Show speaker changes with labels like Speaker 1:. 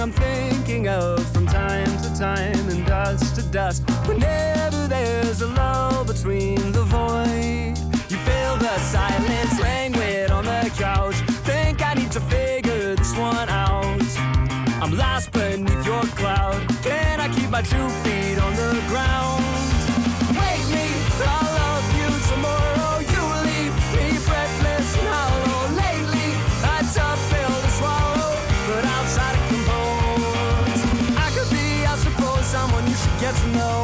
Speaker 1: I'm thinking of from time to time and dust to dust. Whenever there's a lull between the void, you feel the silence languid on the couch. Think I need to figure this one out. I'm lost beneath your cloud. Can I keep my 2 feet on the ground? Wake me, I'll love you tomorrow. You leave me breathless and hollow. Lately, a tough pill to swallow, but outside it compose. I could be, I suppose, someone you should get to know.